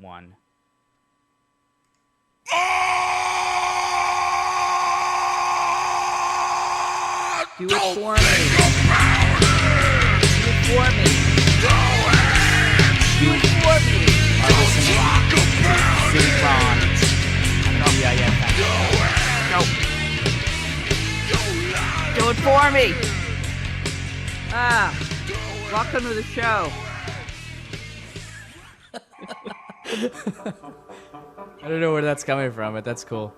1. Do it for me. Do it for me. Do it for me. Are listening to Difm on Difm. No. Do it for me. Welcome to the show. I don't know where that's coming from, but that's cool.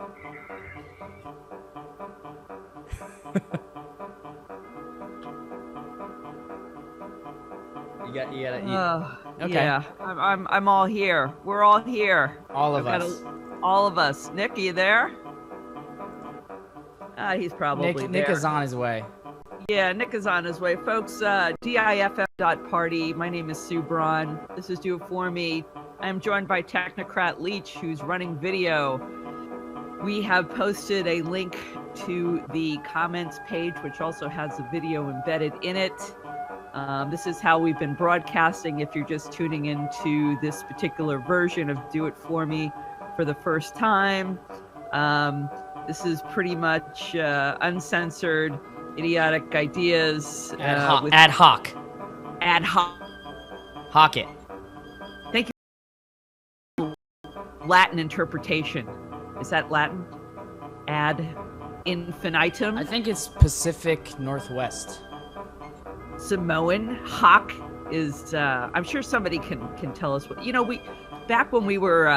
You got okay. Yeah, I'm all here. We're all here. All of us. All of us. Nick, are you there? He's probably there. Nick is on his way. Yeah, Nick is on his way. Folks, Difm.party. My name is Sue Braun. This is Do It For Me. I am joined by Technocrat Leach, who's running video. We have posted a link to the comments page, which also has a video embedded in it. This is how we've been broadcasting if you're just tuning into this particular version of Do It For Me for the first time. This is pretty much uncensored, idiotic ideas. Ad hoc. Hawk it. Thank you. Latin interpretation. Is that Latin? Ad infinitum? I think it's Pacific Northwest. Samoan. Hawk is, I'm sure somebody can tell us what, back when we were,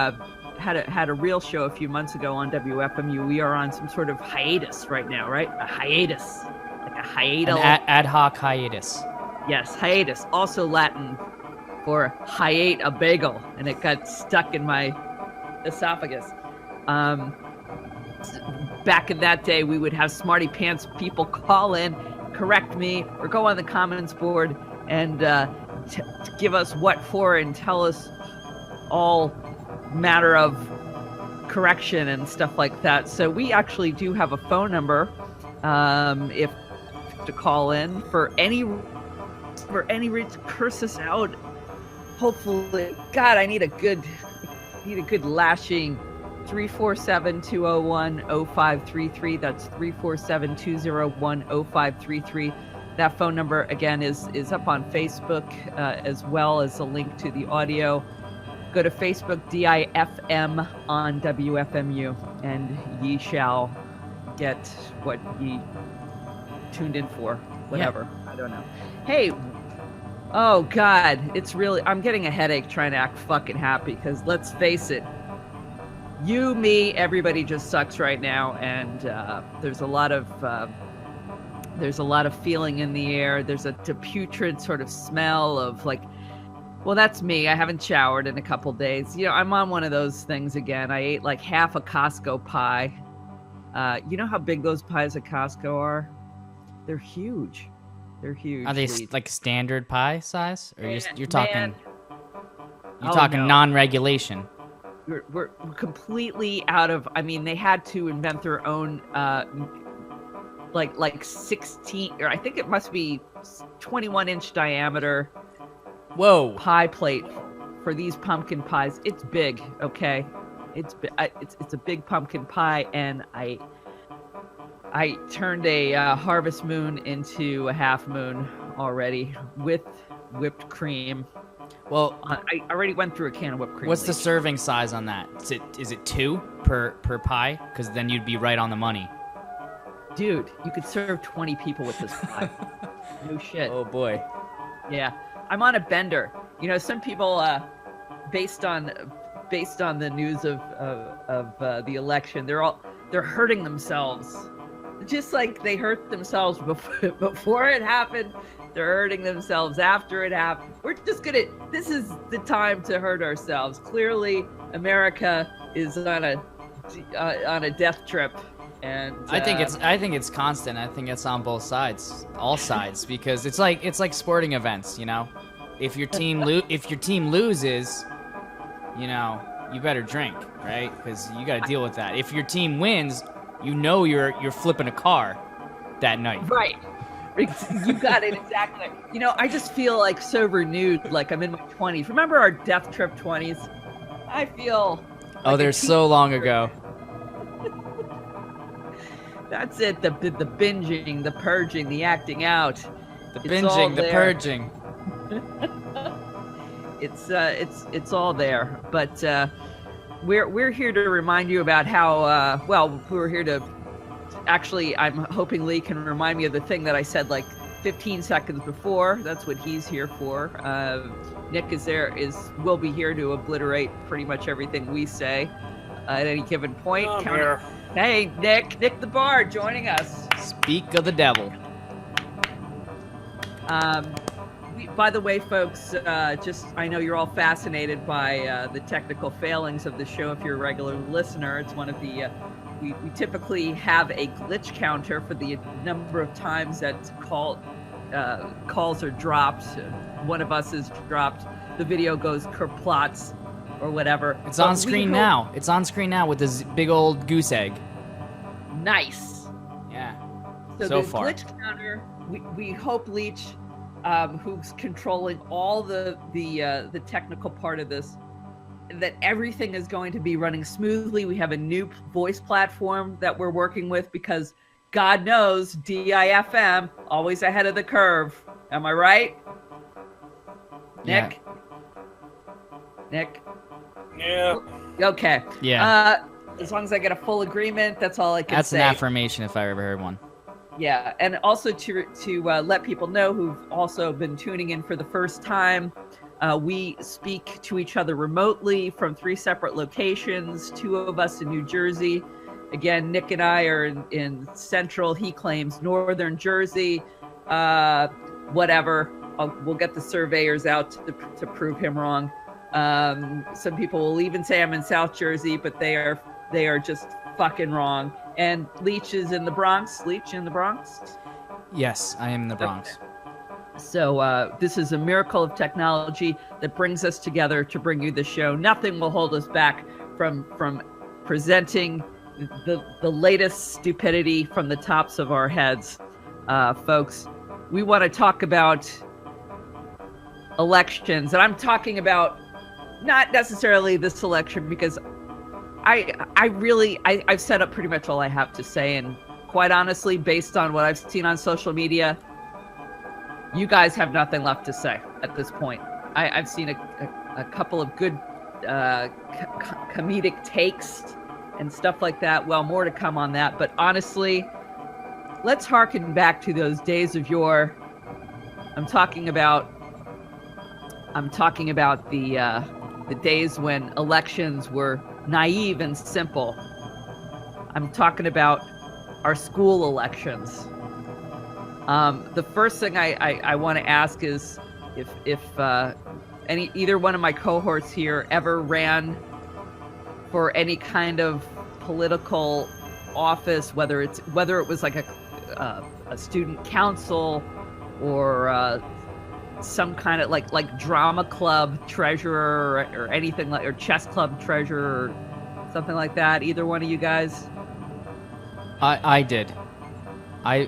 had a real show a few months ago on WFMU, we are on some sort of hiatus right now, right? A hiatus. Like a hiatus. Ad hoc hiatus. Yes, hiatus. Also Latin for I ate a bagel and it got stuck in my esophagus. Back in that day, we would have smarty pants people call in, correct me, or go on the comments board and give us what for and tell us all matter of correction and stuff like that. So we actually do have a phone number if to call in for any reason. Curse us out. Hopefully, God, I need a good lashing. 347-201-0533. That's 347-201-0533. That phone number again is up on Facebook as well as a link to the audio. Go to Facebook, DIFM on WFMU, and ye shall get what ye tuned in for. Whatever. Yeah. I don't know. Hey, oh God, I'm getting a headache trying to act fucking happy because let's face it, you, me, everybody just sucks right now, and there's a lot of feeling in the air. There's a putrid sort of smell of like, well, that's me. I haven't showered in a couple days. I'm on one of those things again. I ate like half a Costco pie. You know how big those pies at Costco are? They're huge. They're huge. Are they like standard pie size, or you're talking no. non-regulation? We're completely out of. I mean, they had to invent their own, like 16, or I think it must be 21-inch diameter. Whoa! Pie plate for these pumpkin pies. It's big, okay? It's a big pumpkin pie, and I turned a harvest moon into a half moon already with whipped cream. Well, I already went through a can of whipped cream. What's the serving size on that? Is it 2 per pie? Because then you'd be right on the money. Dude, you could serve 20 people with this pie. No shit. Oh boy. Yeah, I'm on a bender. Some people, based on the news of the election, they're hurting themselves, just like they hurt themselves before it happened. They're hurting themselves after it happened. This is the time to hurt ourselves. Clearly, America is on a death trip, and I think it's constant. I think it's on both sides, all sides, because it's like sporting events. If your team loses, you better drink, right? Because you got to deal with that. If your team wins, you're flipping a car that night. Right. You got it exactly. I just feel like so renewed, like I'm in my 20s. Remember our death trip 20s? I feel. Oh, like they're a so long ago. That's it. The binging, the purging, the acting out. The It's all binging, the there. purging. It's all there. But we're here to remind you about how we're here to. Actually, I'm hoping Lee can remind me of the thing that I said like 15 seconds before. That's what he's here for. Nick will be here to obliterate pretty much everything we say at any given point. I'm here. Hey, Nick the Bard joining us. Speak of the devil. By the way, folks, I know you're all fascinated by the technical failings of the show. If you're a regular listener, it's one of the we typically have a glitch counter for the number of times that calls are dropped. One of us is dropped. The video goes kerplots or whatever. It's on screen now. It's on screen now with this big old goose egg. Nice. Yeah. So So the far. glitch counter, we hope Leech, who's controlling all the technical part of this, that everything is going to be running smoothly. We have a new voice platform that we're working with because God knows DIFM always ahead of the curve. Am I right? Yeah. Nick? Yeah. Okay. Yeah. As long as I get a full agreement, that's all I can That's say. an affirmation if I ever heard one. Yeah, and also to let people know who've also been tuning in for the first time, we speak to each other remotely from 3 separate locations, 2 of us in New Jersey. Again, Nick and I are in central, he claims northern Jersey. Whatever, we'll get the surveyors out to prove him wrong. Some people will even say I'm in South Jersey, but they are just fucking wrong. And Leech is in the Bronx. Leech in the Bronx? Yes, I am in the Bronx. So this is a miracle of technology that brings us together to bring you the show. Nothing will hold us back from presenting the latest stupidity from the tops of our heads. Folks, we want to talk about elections. And I'm talking about not necessarily this election because I've said up pretty much all I have to say, and quite honestly, based on what I've seen on social media, you guys have nothing left to say at this point. I've seen a couple of good comedic takes and stuff like that. Well, more to come on that, but honestly, let's harken back to those days of yore. I'm talking about the days when elections were naive and simple. I'm talking about our school elections. The first thing I want to ask is if either one of my cohorts here ever ran for any kind of political office, whether it was like a student council or some kind of like drama club treasurer or anything or chess club treasurer or something like that. Either one of you guys? I did. I've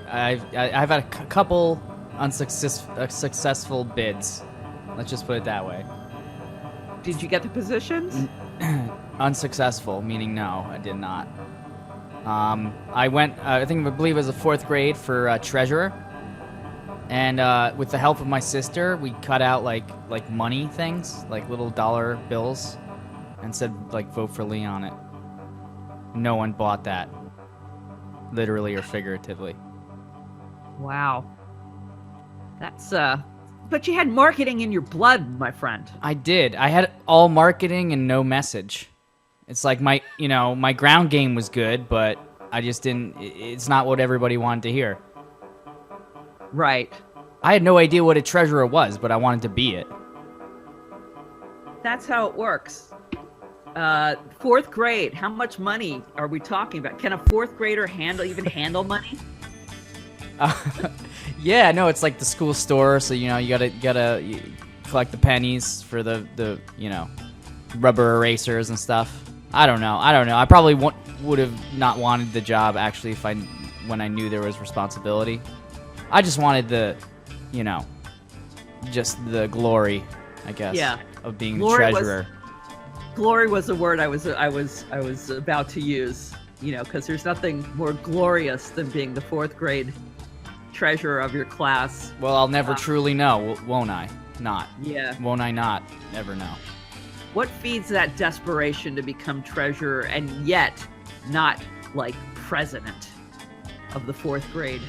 had a couple unsuccessful bids. Let's just put it that way. Did you get the positions? Unsuccessful, meaning no, I did not. I went, I believe it was the 4th grade for treasurer. And with the help of my sister, we cut out like money things, like little dollar bills, and said like vote for Lee on it. No one bought that, literally or figuratively. Wow. That's but you had marketing in your blood, my friend. I did. I had all marketing and no message. It's like my ground game was good, but I just didn't. It's not what everybody wanted to hear. Right. I had no idea what a treasurer was, but I wanted to be it. That's how it works. 4th grade. How much money are we talking about? Can a 4th grader handle money? Yeah, no, it's like the school store, so you gotta collect the pennies for the rubber erasers and stuff. I don't know. I probably would have not wanted the job actually when I knew there was responsibility. I just wanted just the glory, I guess, Yeah. of being Glory the treasurer. glory was the word I was about to use. You know, because there's nothing more glorious than being the 4th grade treasurer of your class. Well, I'll never truly know, won't I? Not. Yeah. Won't I not? Never know. What feeds that desperation to become treasurer and yet not like president of the 4th grade?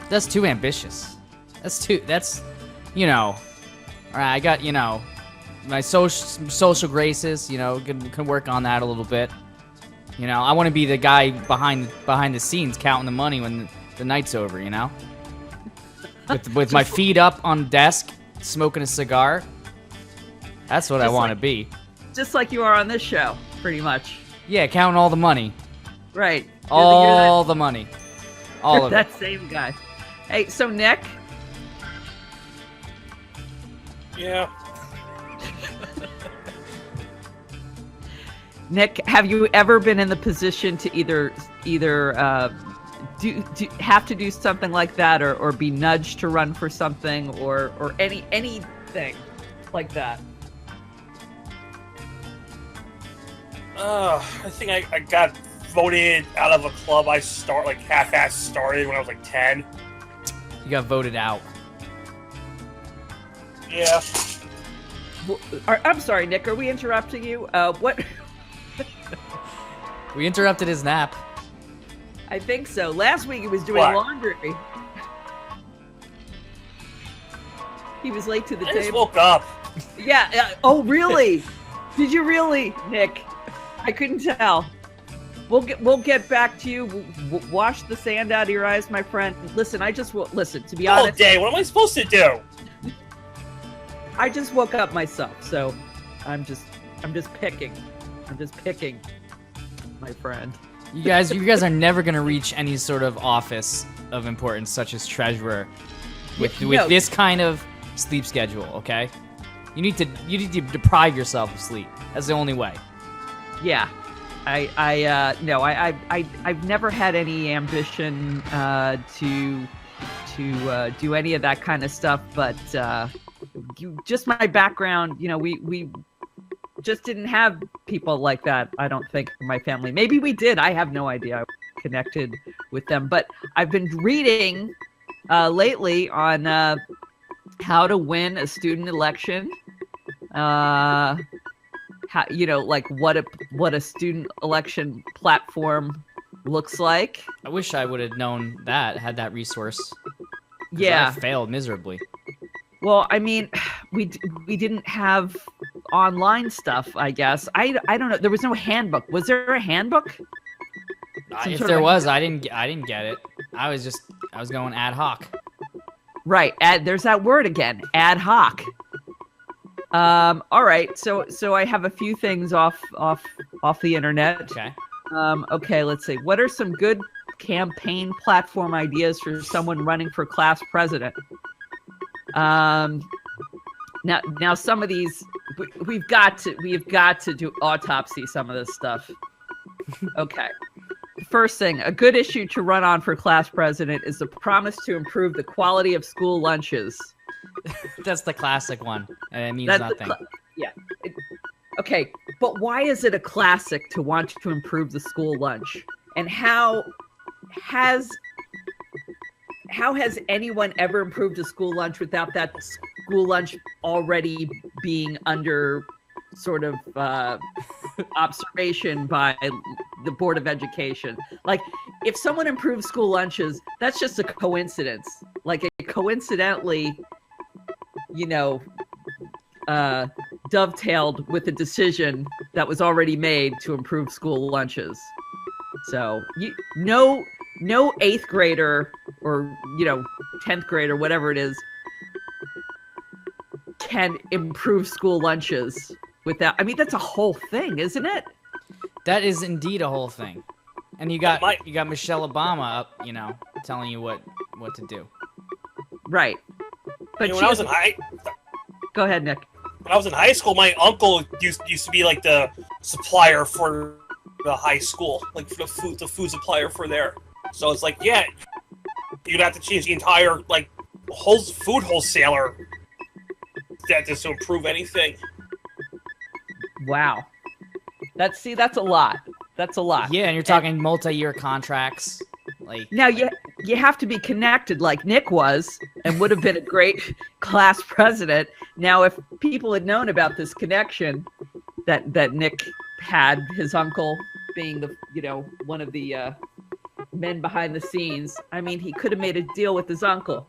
That's too ambitious. That's, you know, all right, I got, you know, my social graces, you know, can work on that a little bit. You know, I want to be the guy behind the scenes counting the money when the night's over, you know? With my feet up on the desk, smoking a cigar. That's what I want to be. Just like you are on this show, pretty much. Yeah, counting all the money. Right. All the money. All of it. That same guy. Hey, so Nick? Yeah. Nick, have you ever been in the position to either have to do something like that, or be nudged to run for something, or anything like that? I think I got voted out of a club I half-ass started when I was like 10. You got voted out. Yeah. I'm sorry, Nick. Are we interrupting you? What? We interrupted his nap. I think so. Last week he was doing What? laundry. He was late to the I table. just woke up. Yeah. Oh, really? Did you really, Nick? I couldn't tell. We'll get back to you. Wash the sand out of your eyes, my friend. Listen, listen. To be All honest, day. What am I supposed to do? I just woke up myself, so I'm just picking. I'm just picking, my friend. You guys are never gonna reach any sort of office of importance, such as treasurer, with this kind of sleep schedule. Okay, you need to deprive yourself of sleep. That's the only way. Yeah, I've never had any ambition to do any of that kind of stuff, but just my background, you know, we just didn't have people like that, I don't think, in my family. Maybe we did. I have no idea. I connected with them. But I've been reading lately on how to win a student election. How, you know, like what a student election platform looks like. I wish I would have known that, had that resource. 'Cause Yeah. I failed miserably. Well, I mean, we didn't have online stuff, I guess. I don't know. There was no handbook. Was there a handbook? If there was, I didn't get it. I was going ad hoc. Right. There's that word again. Ad hoc. All right. So I have a few things off the internet. Okay. Okay. Let's see. What are some good campaign platform ideas for someone running for class president? Now some of these we've got to do autopsy some of this stuff. Okay. First thing, a good issue to run on for class president is the promise to improve the quality of school lunches. That's the classic one, and it means That's nothing. Okay, but why is it a classic to want to improve the school lunch? And how has anyone ever improved a school lunch without that school lunch already being under sort of observation by the Board of Education? Like, if someone improves school lunches, that's just a coincidence. Like, it coincidentally, you know, dovetailed with a decision that was already made to improve school lunches. So, no 8th grader or, you know, 10th grader, whatever it is, can improve school lunches without. I mean, that's a whole thing, isn't it? That is indeed a whole thing. And you got Michelle Obama up, you know, telling you what to do. Right. But When I was in Go ahead, Nick. When I was in high school, my uncle used to be like the supplier for the high school, like for the food supplier for there. So it's like, yeah, you'd have to change the entire like whole food wholesaler that just to improve anything. Wow. That's a lot. That's a lot. Yeah, and you're talking multi-year contracts. Like, Now you have to be connected like Nick was and would have been a great class president. Now, if people had known about this connection that Nick had, his uncle being one of the men behind the scenes, I mean, he could have made a deal with his uncle.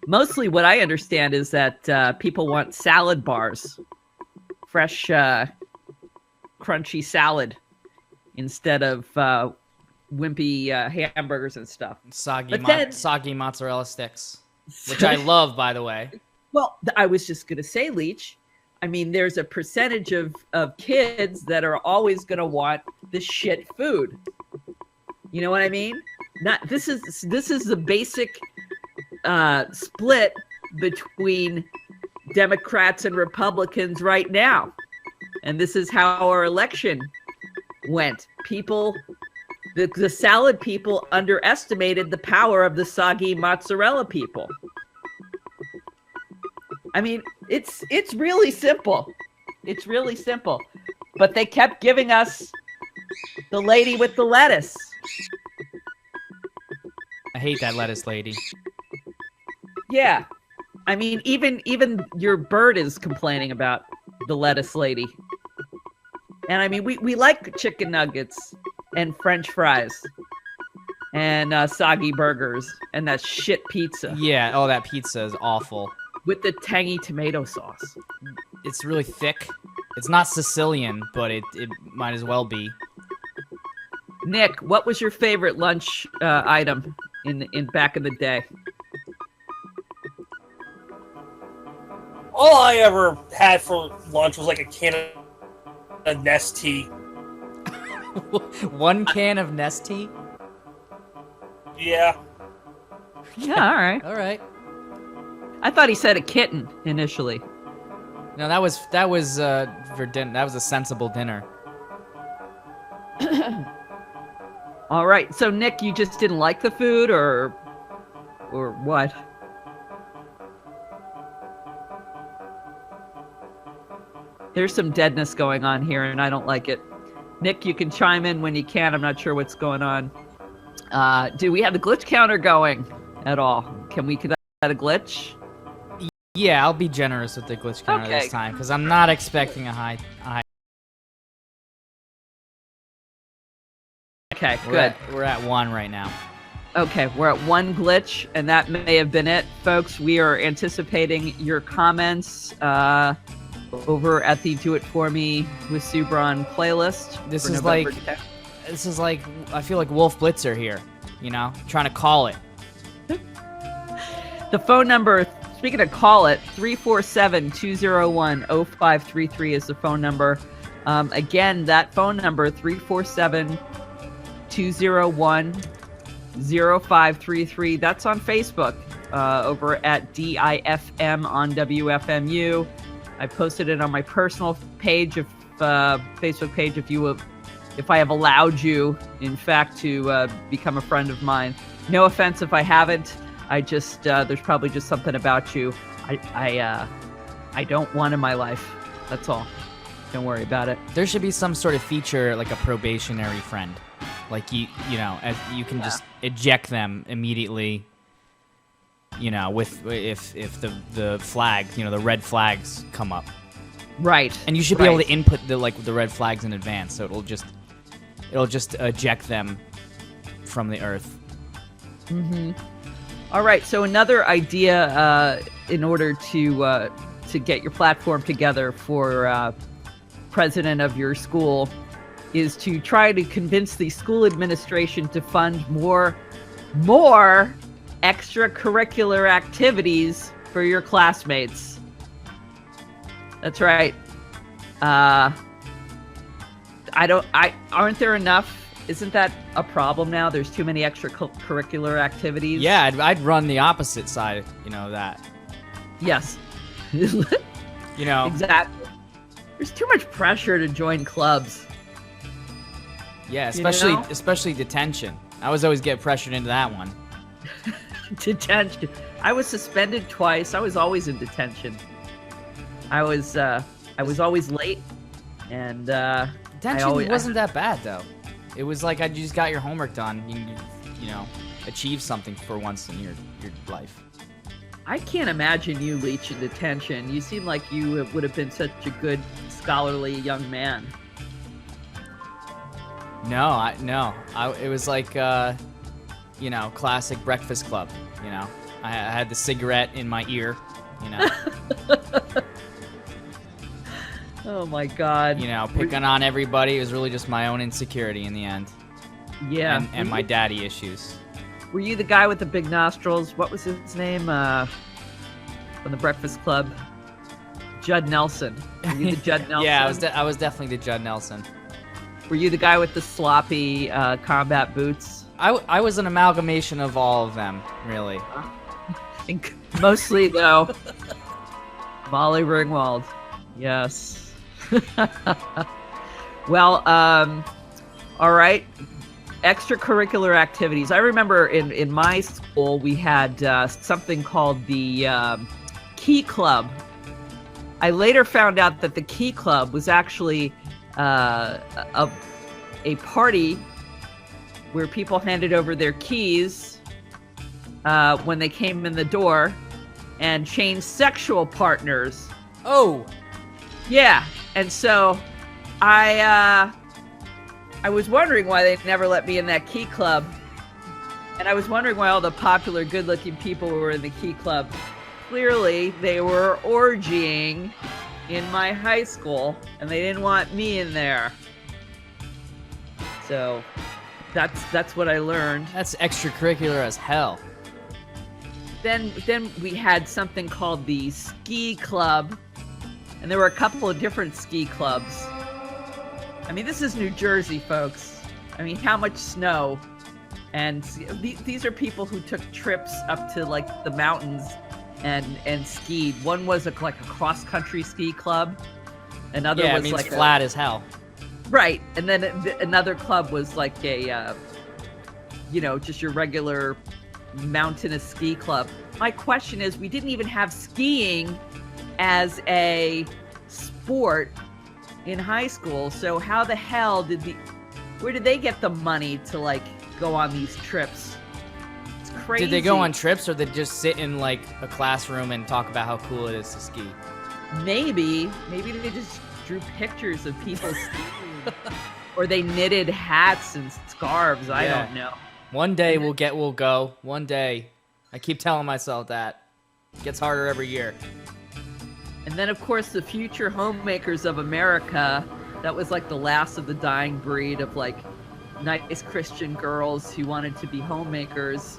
Mostly what I understand is that people want salad bars, fresh, crunchy salad instead of wimpy hamburgers and stuff. soggy mozzarella sticks, which I love, by the way. Well, I was just going to say, Leach, I mean, there's a percentage of kids that are always going to want the shit food. You know what I mean? This is the basic split between Democrats and Republicans right now. And this is how our election went. The salad people underestimated the power of the soggy mozzarella people. I mean, it's really simple. It's really simple. But they kept giving us the lady with the lettuce. I hate that lettuce lady. Yeah. I mean, even your bird is complaining about the lettuce lady. And I mean, we like chicken nuggets and French fries and soggy burgers and that shit pizza. Yeah, oh, that pizza is awful. With the tangy tomato sauce. It's really thick. It's not Sicilian, but it might as well be. Nick, what was your favorite lunch item in back in the day? All I ever had for lunch was like a can of Nestea. One can of Nestea? Yeah. Yeah, all right. All right. I thought he said a kitten initially. No, that was for dinner. That was a sensible dinner. All right. So Nick, you just didn't like the food or what? There's some deadness going on here and I don't like it. Nick, you can chime in when you can. I'm not sure what's going on. Do we have the glitch counter going at all? Can we get that a glitch? Yeah, I'll be generous with the glitch counter this time because I'm not expecting a high. Okay, good. We're at 1 right now. Okay, we're at 1 glitch, and that may have been it, folks. We are anticipating your comments over at the Do It For Me with Subron playlist. This is like I feel like Wolf Blitzer here, trying to call it. The phone number, speaking of call it, 347-201-0533 is the phone number. Again, that phone number, 347-201-0533. That's on Facebook, over at DIFM on WFMU. I posted it on my personal page of Facebook page if I have allowed you, in fact, to become a friend of mine. No offense if I haven't. I just there's probably just something about you I don't want in my life. That's all. Don't worry about it. There should be some sort of feature like a probationary friend, like you can just eject them immediately. With if the flag, the red flags come up. Right. And you should be able to input the red flags in advance, so it'll just eject them from the earth. Mm-hmm. All right. So another idea in order to get your platform together for president of your school is to try to convince the school administration to fund more extracurricular activities for your classmates. That's right. Aren't there enough? Isn't that a problem now? There's too many extracurricular activities. Yeah, I'd run the opposite side, that. Yes. Exactly. There's too much pressure to join clubs. Yeah, especially detention. I always get pressured into that one. Detention. I was suspended twice. I was always in detention. I was always late, and Detention wasn't that bad though. It was like you just got your homework done. You know, achieve something for once in your life. I can't imagine you, Leech, in detention. You seem like you would have been such a good, scholarly young man. No, it was like, you know, classic Breakfast Club. You know, I had the cigarette in my ear. You know. Oh my God. You know, picking on everybody. It was really just my own insecurity in the end. Yeah. And my daddy issues. Were you the guy with the big nostrils? What was his name? From the Breakfast Club? Judd Nelson. Were you the Judd Nelson? Yeah, I was definitely the Judd Nelson. Were you the guy with the sloppy combat boots? I was an amalgamation of all of them, really. Mostly, though, Molly Ringwald. Yes. Well, all right. Extracurricular activities. I remember in my school we had something called the Key Club. I later found out that the Key Club was actually a party where people handed over their keys when they came in the door and changed sexual partners. Oh, yeah. And so I was wondering why they never let me in that Key Club. And I was wondering why all the popular, good-looking people were in the Key Club. Clearly, they were orgying in my high school, and they didn't want me in there. So that's what I learned. that's extracurricular as hell. Then we had something called the Ski Club, and there were a couple of different ski clubs. I mean, this is New Jersey, folks. I mean, how much snow? And these are people who took trips up to like the mountains and skied. One was like a cross-country ski club. Another was it means like flat as hell. Right, and then another club was like a, just your regular mountainous ski club. My question is, we didn't even have skiing as a sport in high school, so how the hell where did they get the money to like go on these trips? It's crazy. Did they go on trips, or did they just sit in like a classroom and talk about how cool it is to ski? Maybe they just drew pictures of people skiing, or they knitted hats and scarves. I don't know. One day we'll go. One day. I keep telling myself that. It gets harder every year. And then, of course, the future homemakers of America, that was like the last of the dying breed of like nice Christian girls who wanted to be homemakers,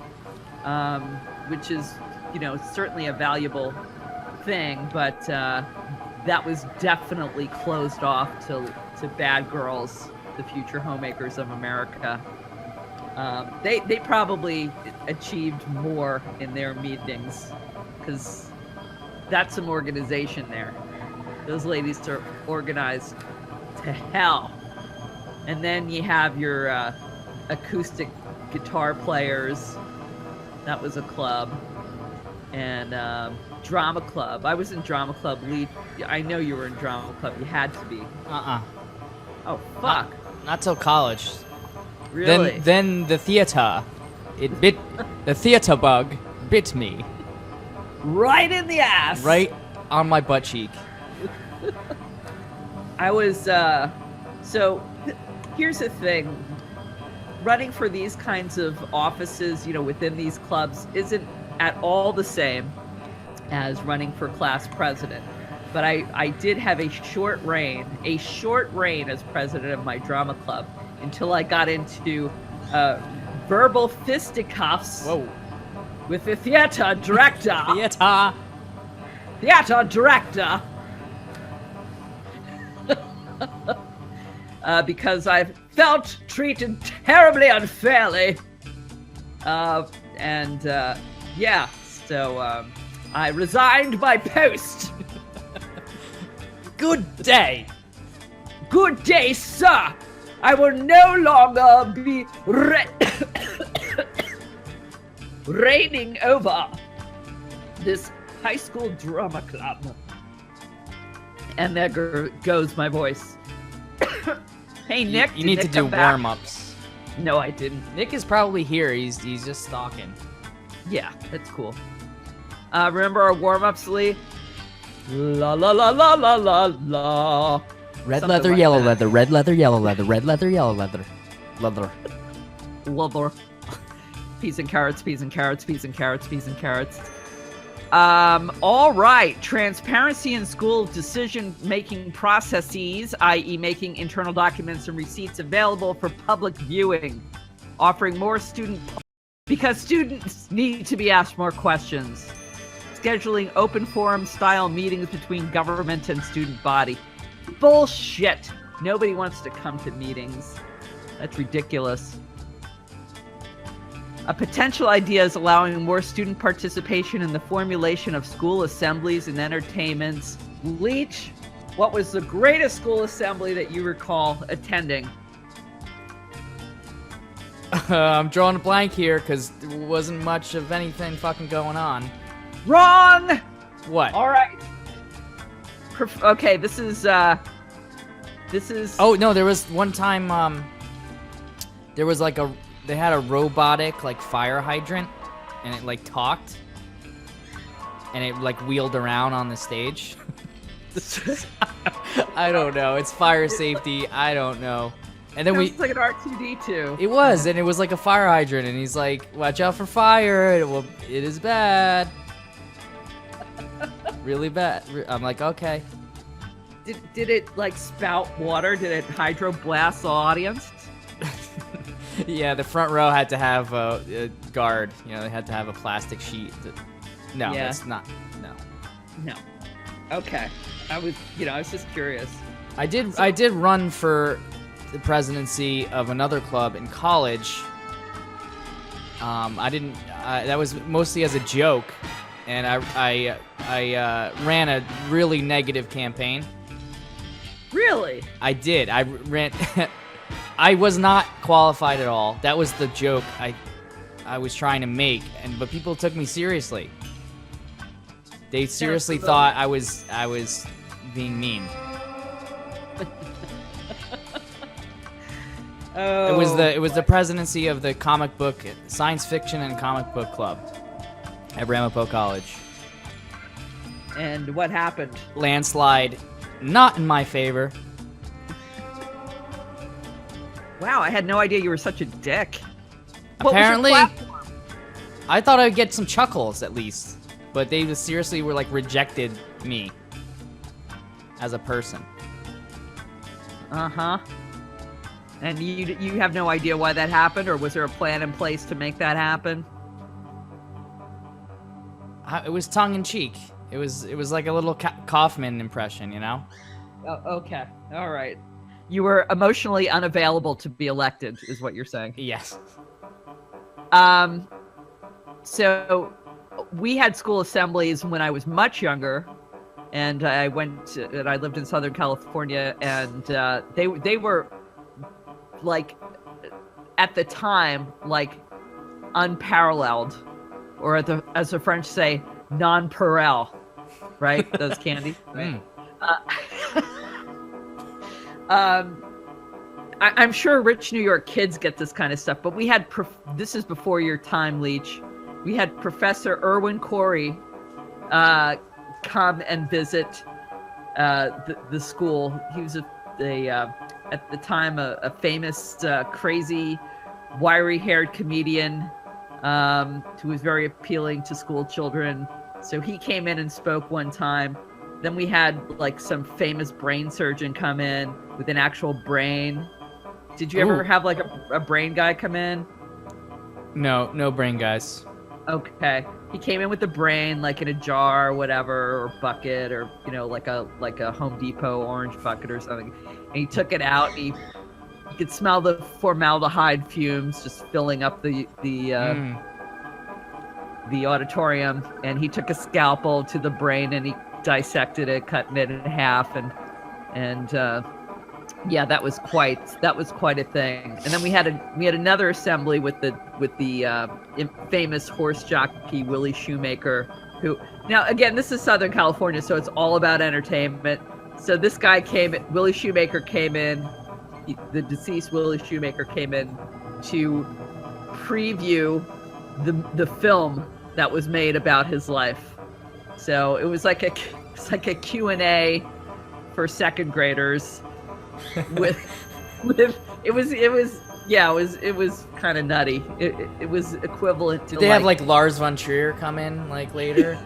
which is, certainly a valuable thing, but that was definitely closed off to bad girls, the future homemakers of America. They probably achieved more in their meetings, because that's some organization there. Those ladies are organized to hell. And then you have your acoustic guitar players. That was a club. And drama club. I was in drama club. I know you were in drama club. You had to be. Oh, fuck. Not till college. Really? Then the theater. The theater bug bit me. Right in the ass. Right on my butt cheek. I was, here's the thing. Running for these kinds of offices, within these clubs isn't at all the same as running for class president. But I did have a short reign as president of my drama club until I got into verbal fisticuffs. Whoa. With the theater director. Theater director. Because I felt treated terribly unfairly. So I resigned my post. Good day. Good day, sir. I will no longer be reigning over this high school drama club. And there goes my voice. Hey, Nick. You need to do warm-ups. No, I didn't. Nick is probably here. He's just stalking. Yeah, that's cool. Remember our warm-ups, Lee? La la la la la la la. Red Something leather, like yellow that. leather, red leather, yellow leather, red leather, yellow leather. Leather. Leather. Peas and carrots, peas and carrots, peas and carrots, peas and carrots. All right. Transparency in school decision-making processes, i.e. making internal documents and receipts available for public viewing. Offering more because students need to be asked more questions. Scheduling open forum style meetings between government and student body. Bullshit. Nobody wants to come to meetings. That's ridiculous. A potential idea is allowing more student participation in the formulation of school assemblies and entertainments. Leach, what was the greatest school assembly that you recall attending? I'm drawing a blank here because there wasn't much of anything fucking going on. Wrong! What? All right. Okay, this is... Oh, no, there was one time, there was like they had a robotic, like, fire hydrant, and it, like, talked, and it, like, wheeled around on the stage. I don't know. It's fire safety. I don't know. And then Sounds like an R2-D2. It was, and it was like a fire hydrant, and he's like, watch out for fire. It is bad. Really bad. I'm like, okay. Did it, like, spout water? Did it hydroblast the audience? Yeah, the front row had to have a guard. You know, they had to have a plastic sheet. No, Yeah. it's not. No. No. Okay. I was just curious. I did run for the presidency of another club in college. I didn't. That was mostly as a joke, and I ran a really negative campaign. Really? I did. I ran. I was not qualified at all. That was the joke I was trying to make, but people took me seriously. They seriously thought I was being mean. Oh. It was the presidency of the comic book, science fiction and comic book club at Ramapo College. And what happened? Landslide, not in my favor. Wow, I had no idea you were such a dick. Apparently, what was your platform? I thought I'd get some chuckles at least, but they just seriously were like rejected me as a person. Uh-huh. And you have no idea why that happened, or was there a plan in place to make that happen? It was tongue in cheek. It was like a little Kaufman impression, you know? Oh, okay. All right. You were emotionally unavailable to be elected, is what you're saying. Yes. So we had school assemblies when I was much younger, and I lived in Southern California, and they were like, at the time, like unparalleled, or as the French say, non-pareil, right? Those candies. Right? I'm sure rich New York kids get this kind of stuff, but we had, this is before your time, Leach. We had Professor Irwin Corey come and visit the school. He was at the time a famous, crazy, wiry-haired comedian who was very appealing to school children. So he came in and spoke one time. Then we had like some famous brain surgeon come in with an actual brain. Did you ever have like a brain guy come in? No brain guys. Okay. He came in with the brain like in a jar or whatever, or bucket, or like a Home Depot orange bucket or something. And he took it out, and you could smell the formaldehyde fumes just filling up the auditorium. And he took a scalpel to the brain and he dissected it, cutting it in half, and yeah, that was quite a thing. And then we had another assembly with the famous horse jockey Willie Shoemaker, who, now again, this is Southern California, so it's all about entertainment. So this guy Willie Shoemaker came in, the deceased Willie Shoemaker came in to preview the film that was made about his life. So it was like a Q&A for second graders with it was kind of nutty. It was equivalent to Did they have like Lars von Trier come in like later?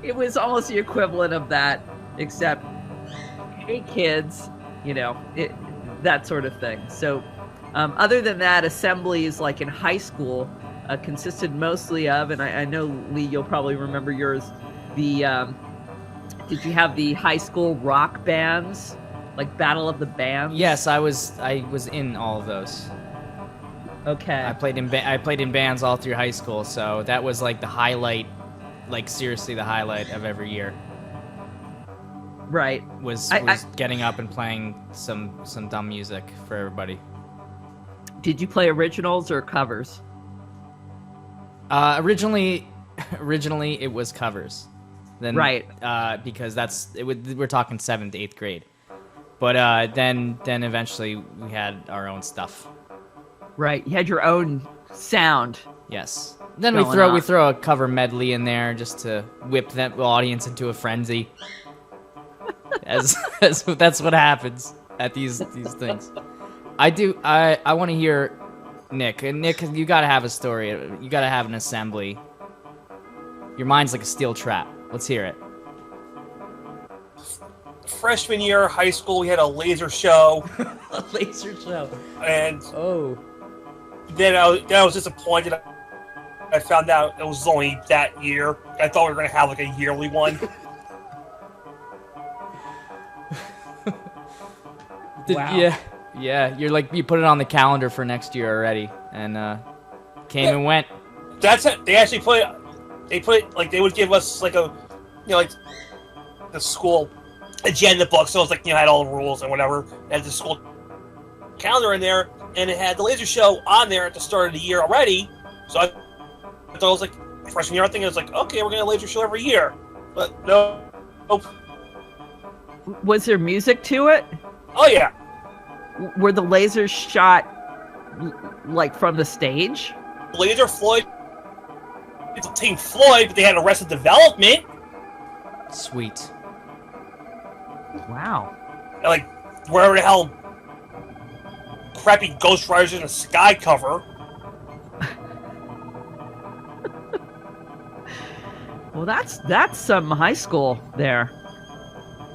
It was almost the equivalent of that, except, hey kids, that sort of thing. So other than that, assemblies like in high school consisted mostly of, and I know, Lee, you'll probably remember yours, did you have the high school rock bands, like Battle of the Bands? Yes, I was in all of those. Okay. I played in bands all through high school, so that was like the highlight, like seriously the highlight of every year. Right. Was getting up and playing some dumb music for everybody. Did you play originals or covers? Originally it was covers. Then, right. Because we're talking 7th to 8th grade. But then eventually we had our own stuff. Right. You had your own sound. Yes. Then we throw a cover medley in there just to whip that audience into a frenzy. as that's what happens at these things. I want to hear Nick. And Nick, you got to have a story. You got to have an assembly. Your mind's like a steel trap. Let's hear it. Freshman year of high school, we had a laser show. A laser show. And then I was disappointed. I found out it was only that year. I thought we were going to have like a yearly one. Wow. Yeah. You put it on the calendar for next year already, and came and went. That's it. They actually put it. They put it like they would give us like a, like the school agenda book. So it's like had all the rules and whatever. It had the school calendar in there, and it had the laser show on there at the start of the year already. So I thought it was like freshman year. I think it was like, okay, we're gonna laser show every year, but nope. Was there music to it? Oh yeah. Were the lasers shot like from the stage? Laser Floyd. It's Team Floyd, but they had Arrested Development. Sweet. Wow. And like wherever the hell crappy Ghost Riders in the Sky cover. Well, that's some high school there.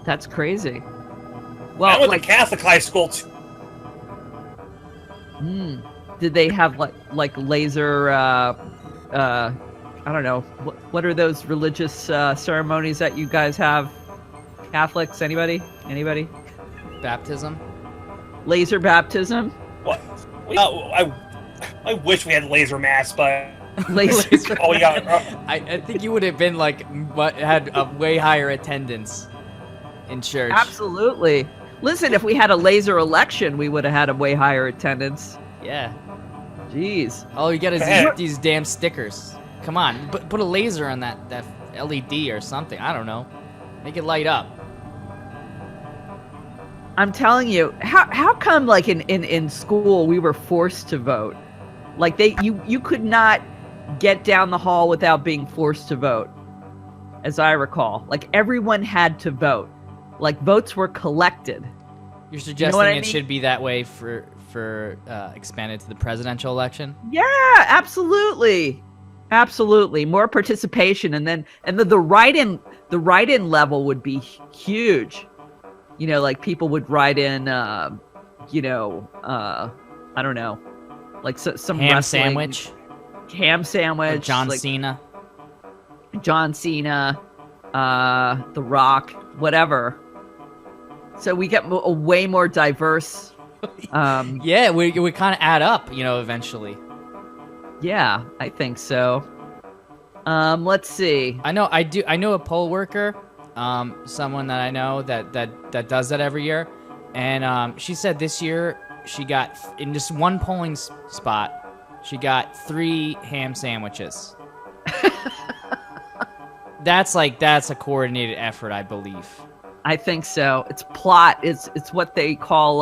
That's crazy. Well, I went to Catholic high school too. Did they have like laser? I don't know. What are those religious ceremonies that you guys have? Catholics? Anybody? Baptism. Laser baptism. What? I wish we had laser mass, but laser. Oh yeah. I think you would have been had a way higher attendance in church. Absolutely. Listen, if we had a laser election, we would have had a way higher attendance. Yeah. Jeez. All you get is these damn stickers. Come on, put a laser on that LED or something. I don't know. Make it light up. I'm telling you, how come like in school we were forced to vote? Like you could not get down the hall without being forced to vote, as I recall. Like everyone had to vote. Like votes were collected. You're suggesting it should be that way for expanded to the presidential election? Yeah, absolutely. More participation, and the write-in level would be huge. Like people would write in I don't know, like some ham wrestling, sandwich, or John Cena, The Rock, whatever. So we get a way more diverse. Yeah, we kind of add up, eventually. Yeah, I think so. Let's see. I know a poll worker, someone that I know that does that every year, and she said this year she got in just one polling spot, she got 3 ham sandwiches. That's a coordinated effort, I believe. I think so. It's plot. It's what they call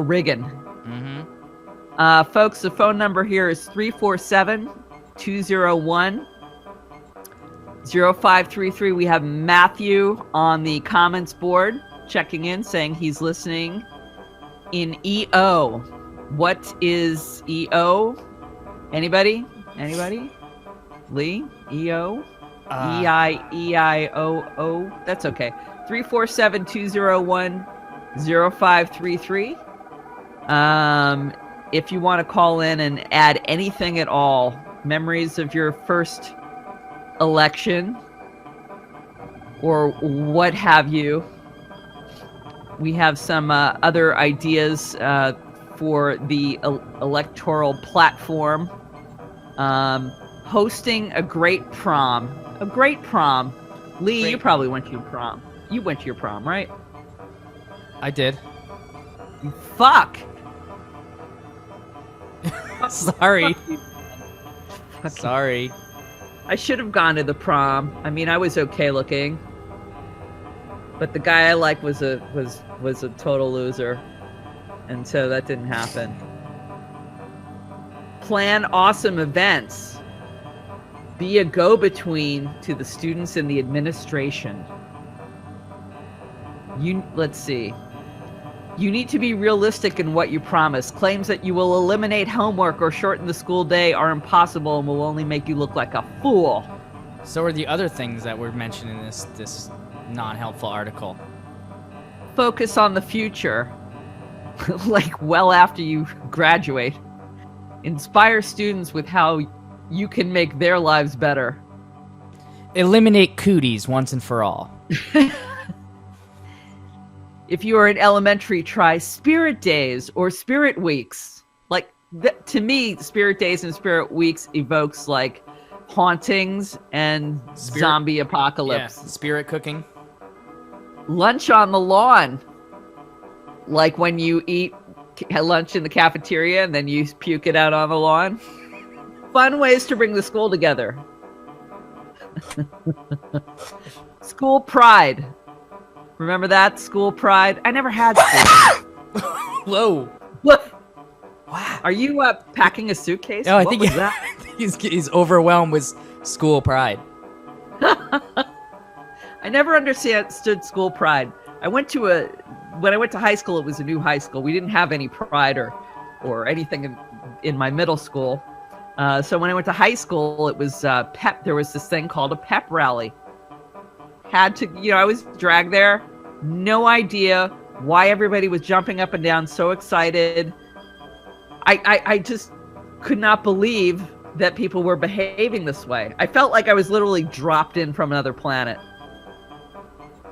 rigging. Mm-hmm. Folks, the phone number here is 347-201-0533. We have Matthew on the comments board checking in, saying he's listening in EO. What is EO? Anybody? Lee? EO? E-I-O-O? That's okay. 347-201-0533. If you want to call in and add anything at all, memories of your first election or what have you, we have some other ideas for the electoral platform. Hosting a great prom. Lee, Great. You probably went to your prom. You went to your prom, right? I did. Fuck. Sorry. Fuck. Sorry. I should have gone to the prom. I mean, I was okay looking, but the guy I liked was a total loser, and so that didn't happen. Plan awesome events. Be a go-between to the students and the administration. Let's see. You need to be realistic in what you promise. Claims that you will eliminate homework or shorten the school day are impossible and will only make you look like a fool. So are the other things that were mentioned in this non-helpful article. Focus on the future. Like well after you graduate. Inspire students with how you can make their lives better. Eliminate cooties once and for all. If you are in elementary, try Spirit Days or Spirit Weeks. Like, to me, Spirit Days and Spirit Weeks evokes, like, hauntings and zombie apocalypse. Yeah, spirit cooking. Lunch on the lawn. Like when you eat lunch in the cafeteria and then you puke it out on the lawn. Fun ways to bring the school together. School pride. Remember that? School pride? I never had school. Whoa. What? Wow. Are you packing a suitcase? No, I What think was that? he's overwhelmed with school pride. I never understood school pride. When I went to high school, it was a new high school. We didn't have any pride or anything in my middle school. So when I went to high school, it was pep. There was this thing called a pep rally. I was dragged there. No idea why everybody was jumping up and down, so excited. I just could not believe that people were behaving this way. I felt like I was literally dropped in from another planet.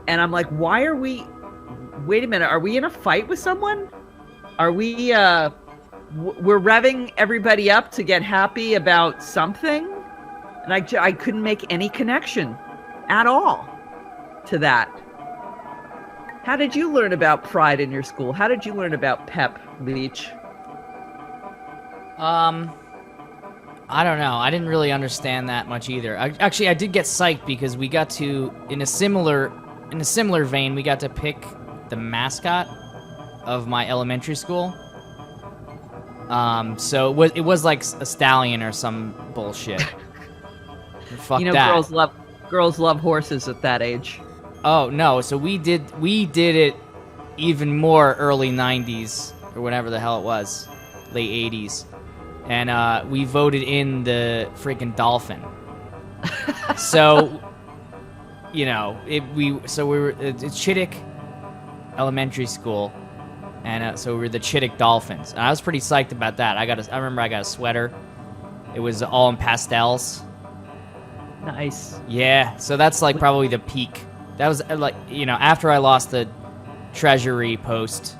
And I'm like, wait a minute, are we in a fight with someone? Are we, we're revving everybody up to get happy about something? And I couldn't make any connection at all to that. How did you learn about pride in your school? How did you learn about pep, Leech? I don't know. I didn't really understand that much either. I did get psyched because we got to, in a similar vein, we got to pick the mascot of my elementary school. So it was like a stallion or some bullshit. Fuck that. Girls love horses at that age. Oh no! So we did it even more early '90s or whatever the hell it was, late '80s, and we voted in the freaking dolphin. So, it's Chittick Elementary School, and so we were the Chittick Dolphins, and I was pretty psyched about that. I remember I got a sweater. It was all in pastels. Nice. Yeah, so that's like probably the peak. That was like, after I lost the treasury post,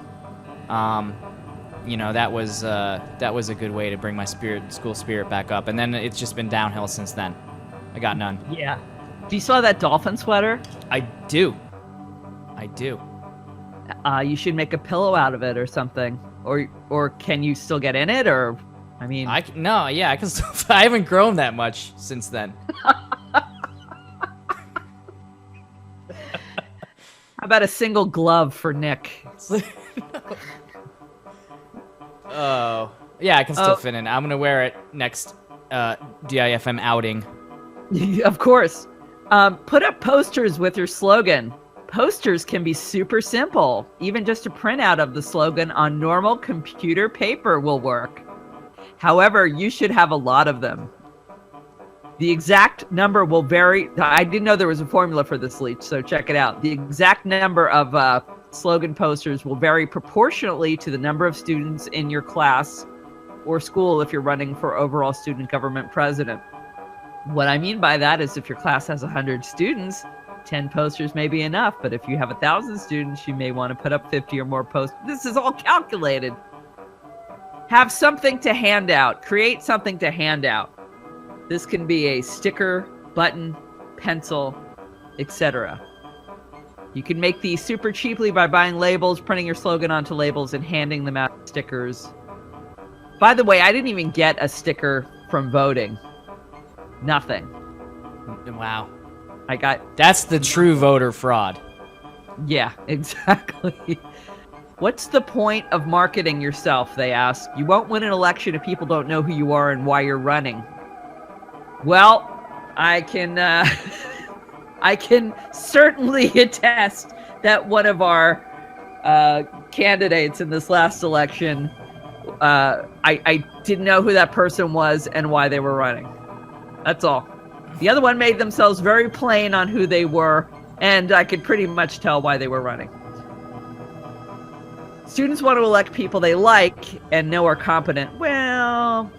that was a good way to bring my school spirit back up. And then it's just been downhill since then. I got none. Yeah. Do you saw that dolphin sweater? I do. You should make a pillow out of it or something. Or can you still get in it? Or, I mean... I can still... I haven't grown that much since then. about a single glove for Nick? Oh, yeah, I can still fit in. I'm gonna wear it next DIFM outing. Of course. Put up posters with your slogan. Posters can be super simple. Even just a printout of the slogan on normal computer paper will work. However, you should have a lot of them. The exact number will vary. I didn't know there was a formula for this, Leech, so check it out. The exact number of slogan posters will vary proportionately to the number of students in your class or school if you're running for overall student government president. What I mean by that is if your class has 100 students, 10 posters may be enough, but if you have 1,000 students, you may want to put up 50 or more posters. This is all calculated. Have something to hand out. Create something to hand out. This can be a sticker, button, pencil, etc. You can make these super cheaply by buying labels, printing your slogan onto labels, and handing them out as stickers. By the way, I didn't even get a sticker from voting. Nothing. Wow. That's the true voter fraud. Yeah, exactly. What's the point of marketing yourself, they ask. You won't win an election if people don't know who you are and why you're running. Well, I can I can certainly attest that one of our candidates in this last election, I didn't know who that person was and why they were running. That's all. The other one made themselves very plain on who they were, and I could pretty much tell why they were running. Students want to elect people they like and know are competent. Well,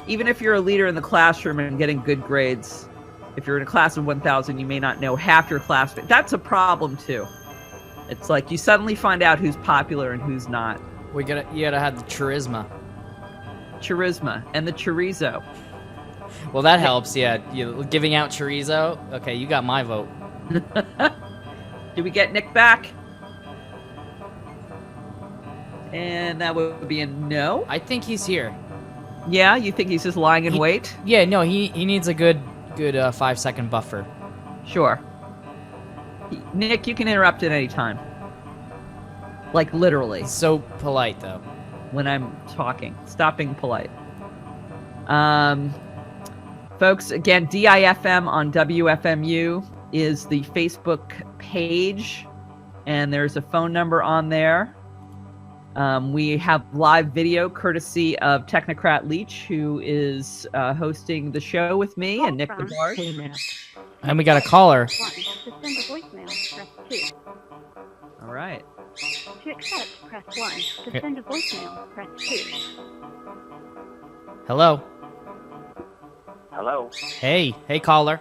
even if you're a leader in the classroom and getting good grades, if you're in a class of 1,000, you may not know half your classmates. That's a problem too. It's like you suddenly find out who's popular and who's not. You gotta have the charisma. Charisma and the chorizo. Well, that helps. Yeah, you giving out chorizo. Okay, you got my vote. Did we get Nick back? And that would be a no. I think he's here. Yeah, you think he's just lying in wait? Yeah, no, he needs a good 5-second buffer. Sure. Nick, you can interrupt at any time. Like literally. So polite though. When I'm talking. Stop being polite. Folks, again, DIFM on WFMU is the Facebook page, and there's a phone number on there. We have live video courtesy of Technocrat Leech, who is hosting the show with me, and Nick the Bard. And we got a caller. To send a voicemail, press 2. All right. To accept, press 1. To send a voicemail, press 2. Hello. Hello. Hey caller.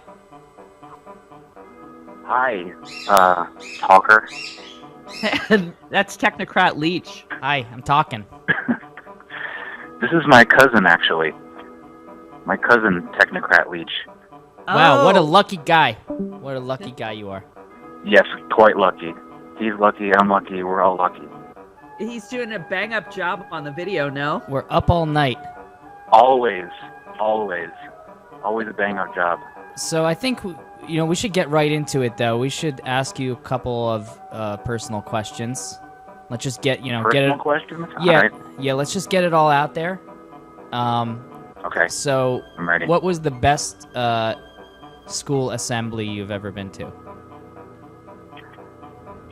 Hi, talker. That's Technocrat Leech. Hi, I'm talking. This is my cousin, actually. My cousin, Technocrat Leech. Wow, what a Oh. lucky guy. What a lucky guy you are. Yes, quite lucky. He's lucky, I'm lucky, we're all lucky. He's doing a bang-up job on the video, no? We're up all night. Always a bang-up job. So I think we should get right into it though. We should ask you a couple of personal questions. Let's just get Personal questions? Yeah, All right. yeah. Let's just get it all out there. Okay, So I'm ready. what was the best school assembly you've ever been to?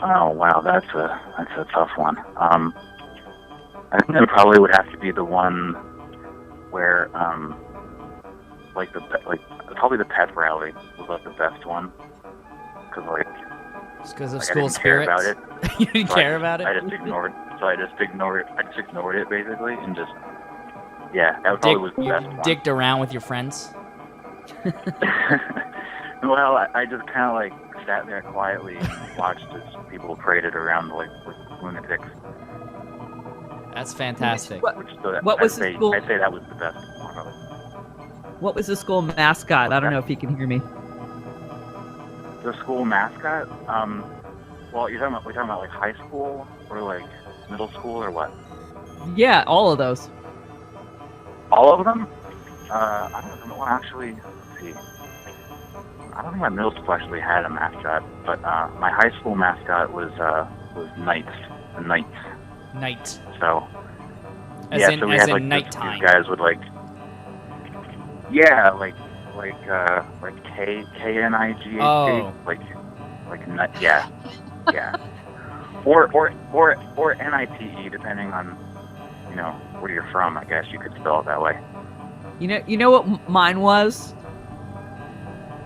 Oh, wow, that's a tough one. I think it probably would have to be the one where, probably the pet rally was like the best one. Because Just because of I school didn't care spirit. about it. You didn't So care about it. I just ignored. So I just ignored it basically, and just that probably was the You best one. dicked around with your friends. Well, I just kind of like sat there quietly and watched as people paraded around like lunatics. That's fantastic. What I'd was the say, school? I'd say that was the best one. Probably. What was the school mascot? I don't know if you can hear me. The school mascot? Well, we're talking about like high school or like middle school or what? Yeah, all of those. All of them? I don't know. Well, actually, let's see. I don't think my middle school actually had a mascot, but my high school mascot was Knights, the Knights. Night. So As yeah, in, so we as had in like nighttime. these guys would like, yeah, like KNIGHT, Oh. like nut, yeah, yeah, or NITE, depending on where you're from. I guess you could spell it that way. You know what mine was?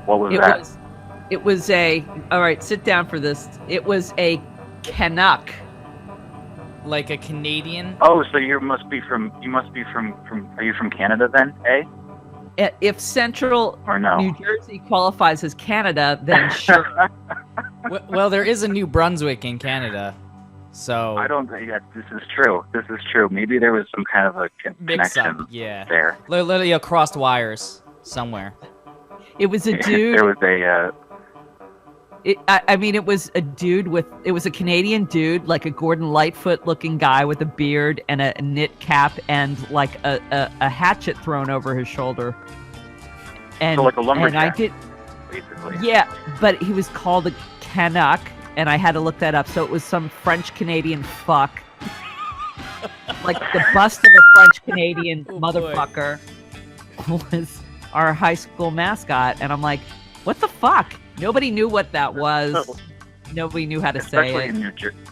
What was It that? was. It was a. All right, sit down for this. It was a Canuck. Like a Canadian. Oh, so you must be from. Are you from Canada then? If Central Or no? New Jersey qualifies as Canada, then sure. Well, there is a New Brunswick in Canada, so I don't think this is true. This is true. Maybe there was some kind of a mix connection up. Yeah. there. Literally crossed wires somewhere. It was a dude. There was a. I mean, it was a dude it was a Canadian dude, like a Gordon Lightfoot looking guy with a beard and a knit cap and like a hatchet thrown over his shoulder. And, So like a lumberjack. And I did, basically. yeah, but he was called a Canuck, and I had to look that up. So it was some French Canadian fuck, like the bust of a French Canadian Oh, boy. motherfucker was our high school mascot, and I'm like, what the fuck? Nobody knew what that was. Nobody knew how to say Especially it.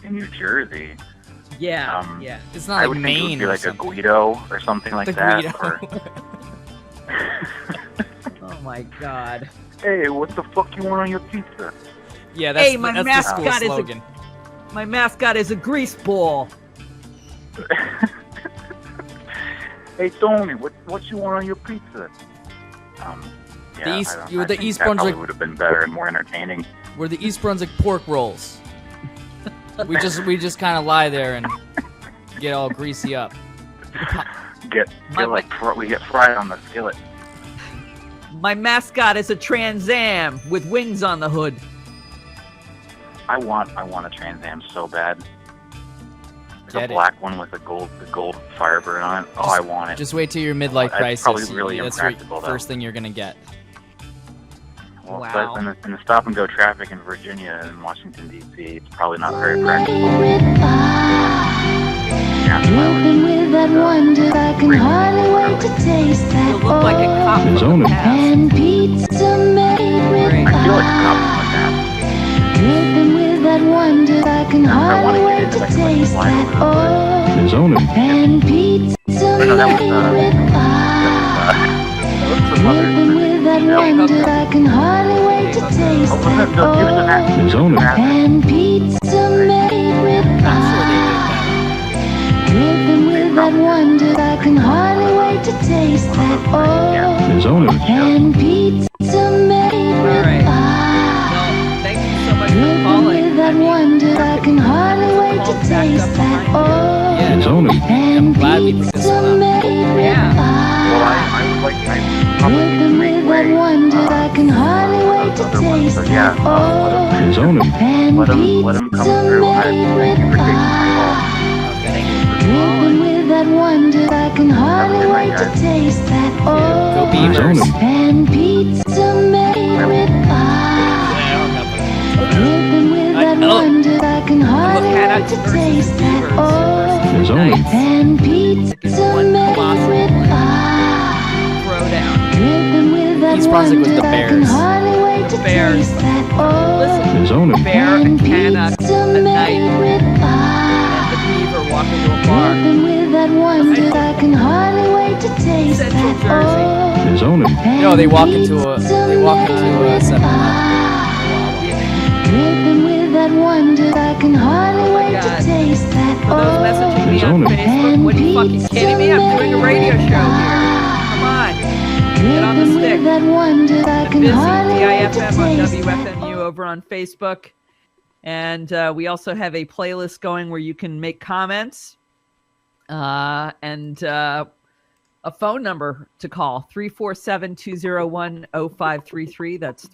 in New Jersey. Yeah, Um, yeah. It's not I like would think it would Maine be or like something. a Guido or something like The that. Guido. Or, Oh my god. hey, what the fuck you want on your pizza? Yeah, that's, Hey, my that's the school mascot is a- slogan. My mascot is a grease ball. Hey, Tony, what you want on your pizza? Yeah, East- I don't- you were I the think East that Brunswick- probably would have been better and more entertaining. We're the East Brunswick pork rolls. we just kind of lie there and get all greasy up. We get fried on the skillet. My mascot is a Trans Am with wings on the hood. I want a Trans Am so bad. Get The it. black one with the gold Firebird on it. Oh, I want it. Just wait till your midlife That's crisis. probably really That's your impractical, though. first thing you're gonna get. Well, Wow. but in the stop and go traffic in Virginia and Washington D.C., it's probably not very practical. Dripping with that wonder, I can hardly wait to taste You that. look like a cop Oh, from the past. and pizza made with Great. I feel like a pie. cop like that. Dripping with that wonder, I can hardly wait to taste that. Oh, His owner. and pizza No, that was, made with pie. Dripping with that wonder, I can hardly wait to taste Oh, wasn't it that. Bill Gibson that? Oh, His owner. and pizza made with I'm pie. sure they did that. Dripping with that wonder, I can hardly wait to taste that. Oh, His owner. and pizza made All with right. pie. Well, thank you so much for Dripping calling. with that wonder, I can hardly wait to taste that. Oh, Yeah, His no, owner. I'm and glad we picked this pizza one up. made with Yeah. Well, pie. I would like I probably need to Dripping make with that way. wonder, I can hardly wait to other ones, taste so yeah, that. Oh, His owner. and let him pizza come through. made Thank you with for taking my pie. call. Thank you. Dripping with that wonder, I can hardly good wait night, to guys. taste that. Go Oh, His Beavers. owner. and pizza made with pie. Dripping with that wonder, I can hardly wait Canucks to versus taste that. Beavers Oh, His owner. and pizza One made colossal with plan. pie. Throwdown. Dripping with that East Brunswick was wonder, the I can Bears. hardly wait to The Bears. taste that. Oh, Listen, His owner. bear, a and Canuck, pizza a made knight, with pie. and the beaver walk into a bar. Dripping with that wonder, I can hardly wait to taste Central that. Jersey. Oh, His owner. No, they walk into a 7-Eleven. Dripping with that wonder, I can hardly wait God. to taste that. For those messaging me His on owner. Facebook, what are you fucking kidding me? I'm doing a radio show here. Come on. Get on the Dripping stick. with that wonder, I can Busy hardly wait to DIFM on taste WFMU over on Facebook. And we also have a playlist going where you can make comments and a phone number to call 347-201-0533. That's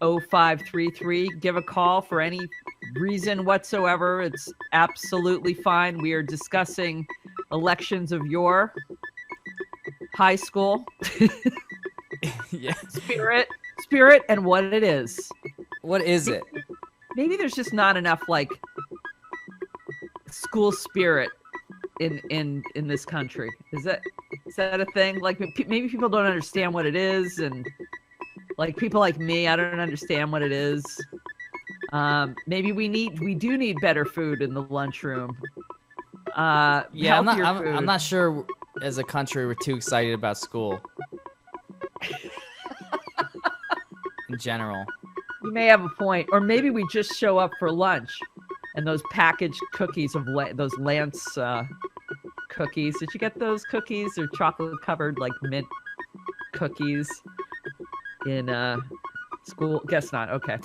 347-201-0533. Give a call for any reason whatsoever. It's absolutely fine. We are discussing elections of yore. high school, Yeah. spirit, and what it is. What is it? Maybe there's just not enough like school spirit in this country. Is that a thing? Like maybe people don't understand what it is, and like people like me, I don't understand what it is. Maybe we do need better food in the lunchroom. Yeah, healthier food. I'm not sure as a country we're too excited about school. In general. You may have a point, or maybe we just show up for lunch, and those packaged cookies of those Lance cookies. Did you get those cookies? They're chocolate covered, like mint cookies in school. Guess not. Okay.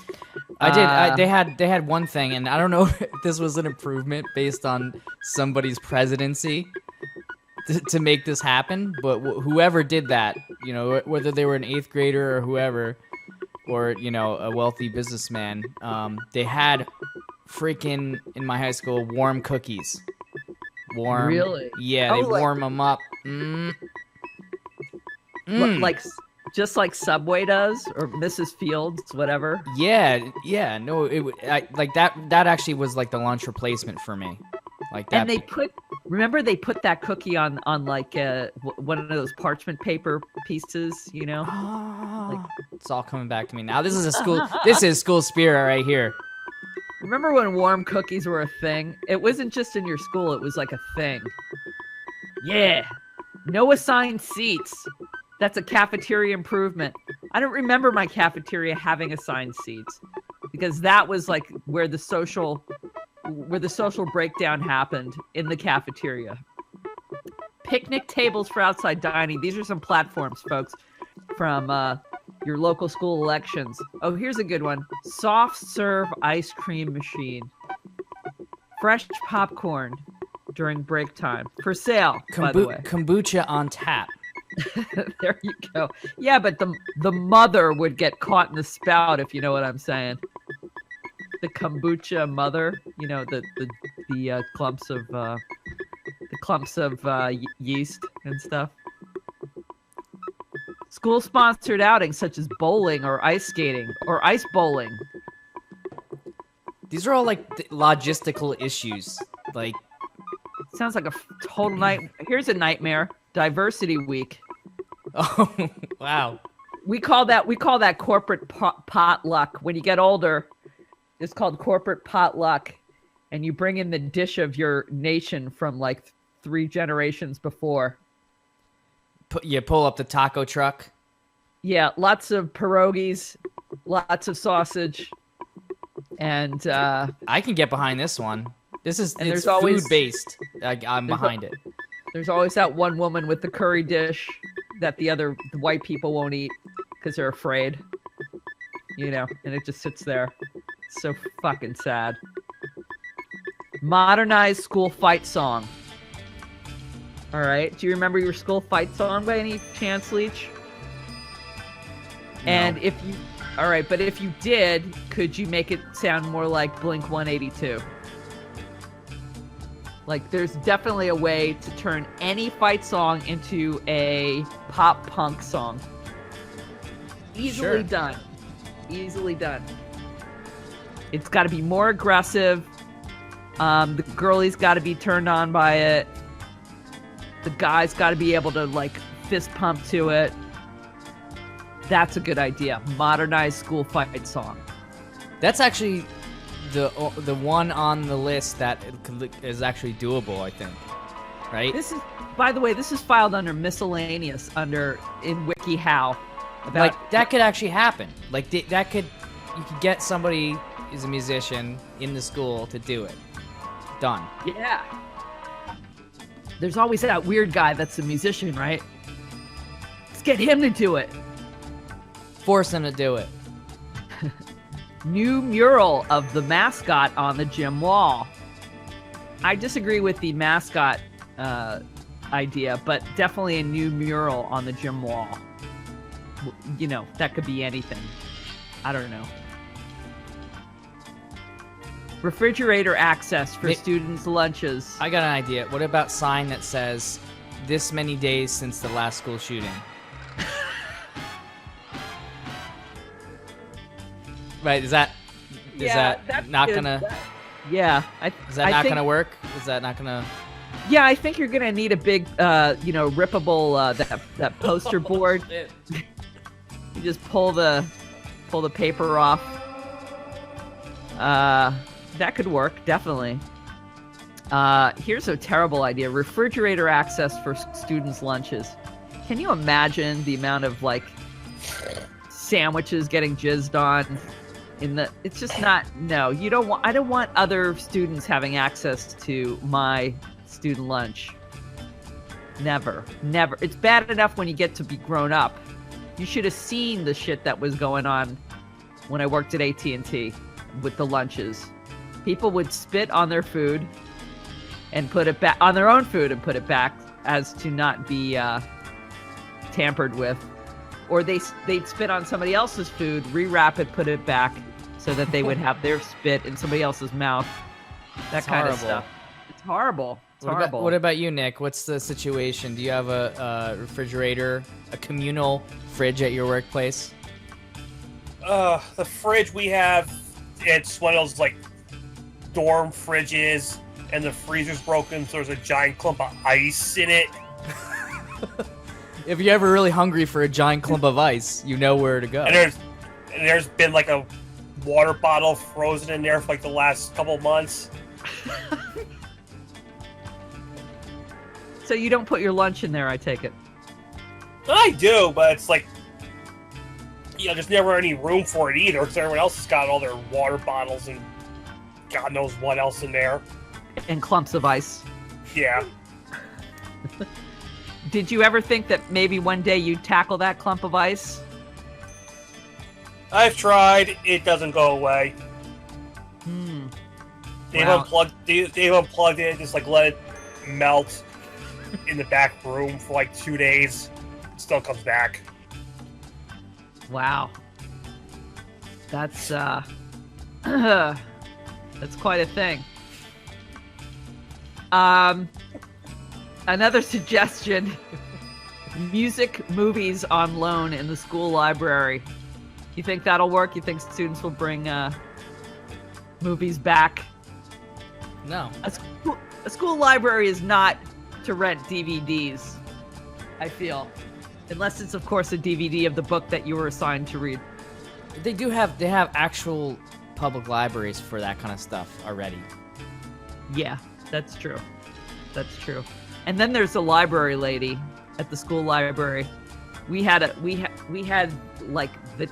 I did. They had one thing, and I don't know if this was an improvement based on somebody's presidency to make this happen. But whoever did that, you know, whether they were an 8th grader or whoever, or you know, a wealthy businessman, they had freaking in my high school warm cookies. Warm. Really? Yeah, Oh, they like- warm them up. Like just like Subway does, or Mrs. Fields, whatever. Yeah. No, like that actually was like the lunch replacement for me. Like that. And they put that cookie on like one of those parchment paper pieces, you know? It's all coming back to me now. This is school spirit right here. Remember when warm cookies were a thing? It wasn't just in your school, it was like a thing. Yeah. No assigned seats. That's a cafeteria improvement. I don't remember my cafeteria having assigned seats because that was like where the social breakdown happened, in the cafeteria. Picnic tables for outside dining. These are some platforms, folks, from your local school elections. Oh, here's a good one. Soft serve ice cream machine. Fresh popcorn during break time. For sale, by the way. Kombucha on tap. There you go. Yeah, but the mother would get caught in the spout, if you know what I'm saying. The kombucha mother, you know, the clumps of yeast and stuff. School-sponsored outings such as bowling or ice skating or ice bowling. These are all like logistical issues. Like, sounds like a total night. Here's a nightmare. Diversity week. oh wow. We call that corporate potluck. When you get older, it's called corporate potluck, and you bring in the dish of your nation from like 3 generations before. You pull up the taco truck. Yeah, lots of pierogies, lots of sausage, and I can get behind this one. It's there's always food based. I'm behind it. There's always that one woman with the curry dish that the white people won't eat because they're afraid, you know, and it just sits there. It's so fucking sad. Modernized school fight song. All right. Do you remember your school fight song by any chance, Leach? No. And if you did, could you make it sound more like Blink 182? Like, there's definitely a way to turn any fight song into a pop punk song. Easily done. Easily done. It's got to be more aggressive. The girlie's got to be turned on by it. The guy's got to be able to, like, fist pump to it. That's a good idea. Modernized school fight song. That's actually the one on the list that is actually doable, I think. Right? This is, by the way, this is filed under miscellaneous in WikiHow. Like, that could actually happen. Like, you could get somebody who's a musician in the school to do it. Done. Yeah. There's always that weird guy that's a musician, right? Let's get him to do it. Force him to do it. New mural of the mascot on the gym wall. I disagree with the mascot idea, but definitely a new mural on the gym wall. You know, that could be anything. I don't know. Refrigerator access for students' lunches. I got an idea. What about sign that says, this many days since the last school shooting. Right? Is that not gonna? Yeah, Is that not gonna work? Is that not gonna? Yeah, I think you're gonna need a big, rippable that poster board. You just pull the paper off. That could work, definitely. Here's a terrible idea: refrigerator access for students' lunches. Can you imagine the amount of sandwiches getting jizzed on? It's just not. No, you don't want. I don't want other students having access to my student lunch. Never. It's bad enough when you get to be grown up. You should have seen the shit that was going on when I worked at AT&T with the lunches. People would spit on their food and put it back on their own food and put it back as to not be tampered with, or they'd spit on somebody else's food, rewrap it, put it back, so that they would have their spit in somebody else's mouth. That kind of stuff. It's horrible. What about you, Nick? What's the situation? Do you have a refrigerator, a communal fridge at your workplace? The fridge we have, it's one of those dorm fridges, and the freezer's broken, so there's a giant clump of ice in it. If you're ever really hungry for a giant clump of ice, you know where to go. And there's been a water bottle frozen in there for the last couple months. So you don't put your lunch in there, I take it? I do, but it's there's never any room for it either, because everyone else has got all their water bottles and God knows what else in there. And clumps of ice. Yeah. Did you ever think that maybe one day you'd tackle that clump of ice? I've tried. It doesn't go away. They've unplugged it, just let it melt in the back room for 2 days. Still comes back. Wow. That's quite a thing. Another suggestion: music movies on loan in the school library. You think that'll work? You think students will bring movies back? No. A school library is not to rent DVDs, I feel. Unless it's, of course, a DVD of the book that you were assigned to read. They have actual public libraries for that kind of stuff already. Yeah, that's true. And then there's a library lady at the school library. We had the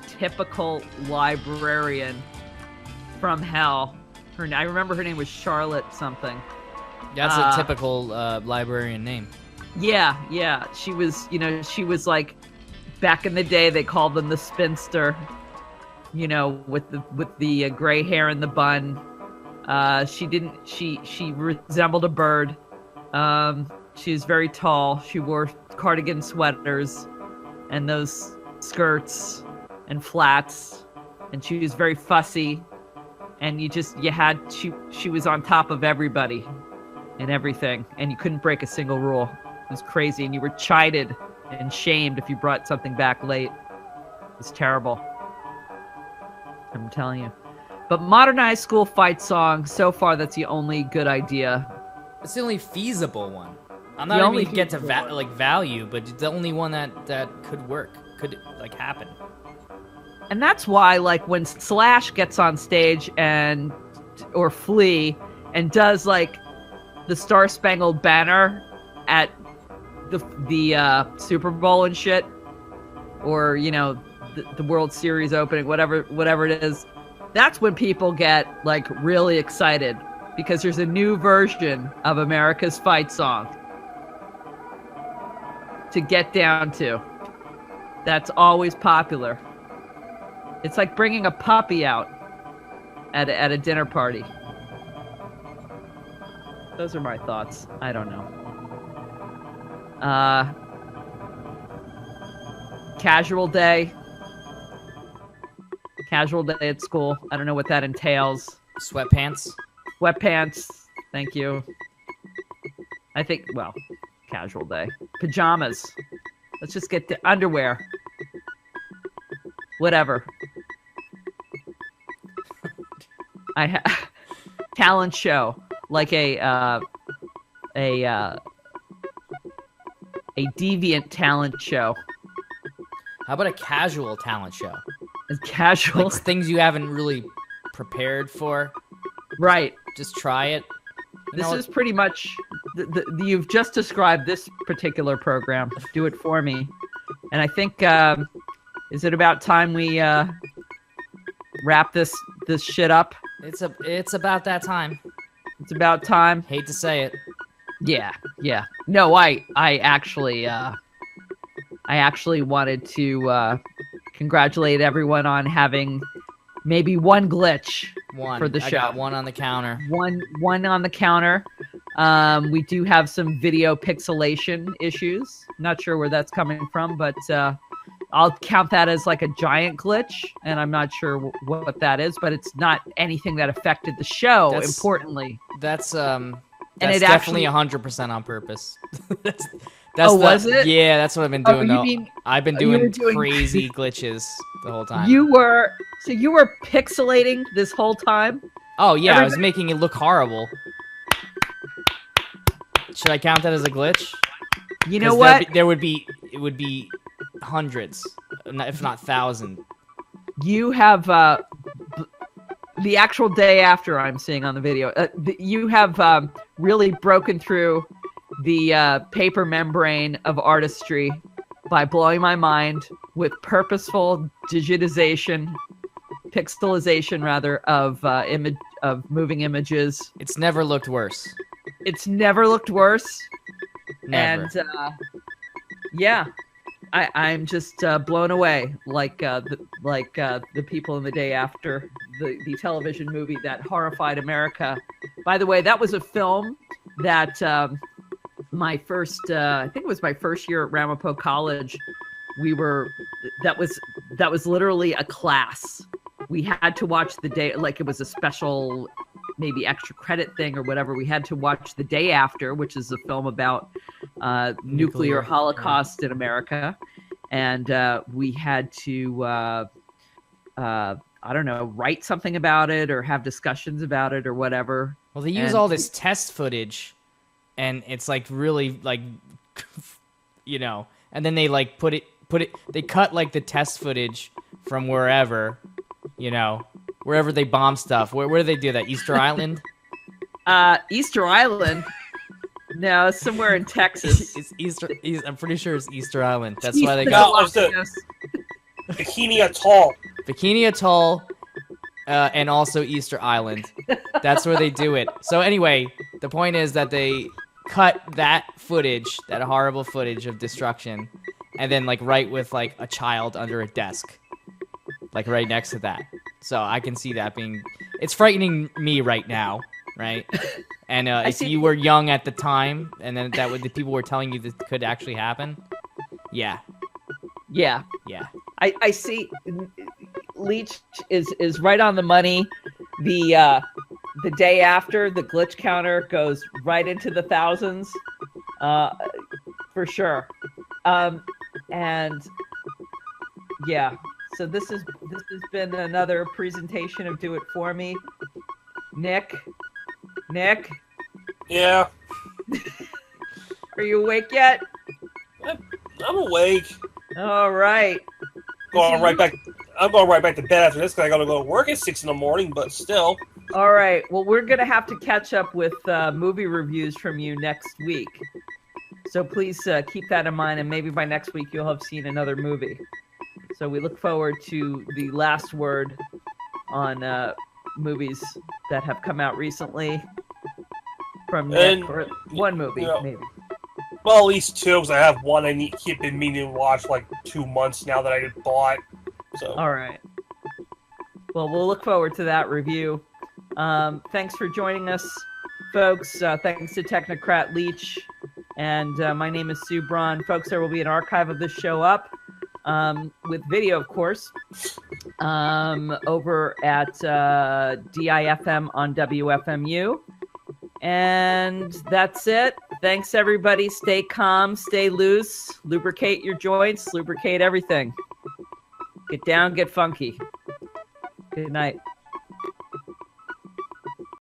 typical librarian from hell. I remember her name was Charlotte something. That's a typical librarian name. Yeah. She was back in the day they called them the spinster. With the gray hair and the bun. She resembled a bird. She was very tall. She wore cardigan sweaters and those skirts and flats, and she was very fussy, and she was on top of everybody and everything, and you couldn't break a single rule. It was crazy, and you were chided and shamed if you brought something back late. It was terrible. I'm telling you. But modernized school fight song, so far that's the only good idea. It's the only feasible one. I'm not even gonna get to value, but it's the only one that could work, could happen. And that's why, when Slash gets on stage or Flea and does the Star Spangled Banner at the Super Bowl and shit, or the World Series opening, whatever it is, that's when people get really excited, because there's a new version of America's fight song to get down to. That's always popular. It's like bringing a puppy out at a dinner party. Those are my thoughts. I don't know. Casual day at school. I don't know what that entails. Sweatpants. Sweatpants. Thank you. I think, casual day. Pajamas. Let's just get the underwear. Whatever. Talent show, like a deviant talent show. How about a casual talent show? A casual, Like things you haven't really prepared for. right? Just try it. This is pretty much you've just described this particular program. Do it for me, and I think is it about time we wrap this shit up? It's about that time. It's about time. Hate to say it. Yeah. No, I actually wanted to congratulate everyone on having maybe one glitch for the show. I got one on the counter. One on the counter. We do have some video pixelation issues. Not sure where that's coming from, but I'll count that as like a giant glitch, and I'm not sure what that is, but it's not anything that affected the show. Importantly, that's it definitely 100% on purpose. that's was it? Yeah, that's what I've been doing. You though. mean I've been you were doing doing crazy glitches the whole time. You were pixelating this whole time? Oh yeah, I was making it look horrible. Should I count that as a glitch? You know what? It would be hundreds, if not thousands. You have the actual day after I'm seeing on the video. You have really broken through the paper membrane of artistry by blowing my mind with purposeful pixelization rather of moving images. It's never looked worse. It's never looked worse. Never. And yeah, I'm just blown away, like the people in the day after the television movie that horrified America. By the way, that was a film that my first, I think it was my first year at Ramapo College. That was literally a class. We had to watch the day, like it was a special, maybe extra credit thing or whatever. We had to watch The Day After, which is a film about nuclear holocaust in America. And we had to, I don't know, write something about it or have discussions about it or whatever. Well, they use all this test footage, and it's like really like, and then they like put it. They cut like the test footage from wherever, wherever they bomb stuff. Where do they do that? Easter Island? Easter Island? No, it's somewhere in Texas. It's Easter. I'm pretty sure it's Easter Island. That's Easter why they No, got it's the Bikini Atoll. Bikini Atoll, and also Easter Island. That's where they do it. So anyway, the point is that they cut that footage, that horrible footage of destruction, and then like right with like a child under a desk, like right next to that. So I can see that being. It's frightening me right now, right? And if you were young at the time, and then the people were telling you this could actually happen, yeah. I see. Leech is right on the money. The day after, the glitch counter goes right into the thousands, for sure. And yeah, so this has been another presentation of Do It For Me. Nick. Yeah. Are you awake yet? I'm awake. All right. I'm going right back to bed after this because I got to go to work at 6 a.m. But still. All right. Well, we're gonna have to catch up with movie reviews from you next week. So please keep that in mind, and maybe by next week you'll have seen another movie. So we look forward to the last word on movies that have come out recently from Nick, or one movie, maybe. Well, at least two, because I have one I keep been meaning to watch for like 2 months now that I had bought. So. All right. Well, we'll look forward to that review. Thanks for joining us, folks. Thanks to Technocrat Leech. And my name is Sue Braun. Folks, there will be an archive of this show up, with video, of course, over at Difm on WFMU. And that's it. Thanks, everybody. Stay calm, stay loose, lubricate your joints, lubricate everything. Get down, get funky. Good night.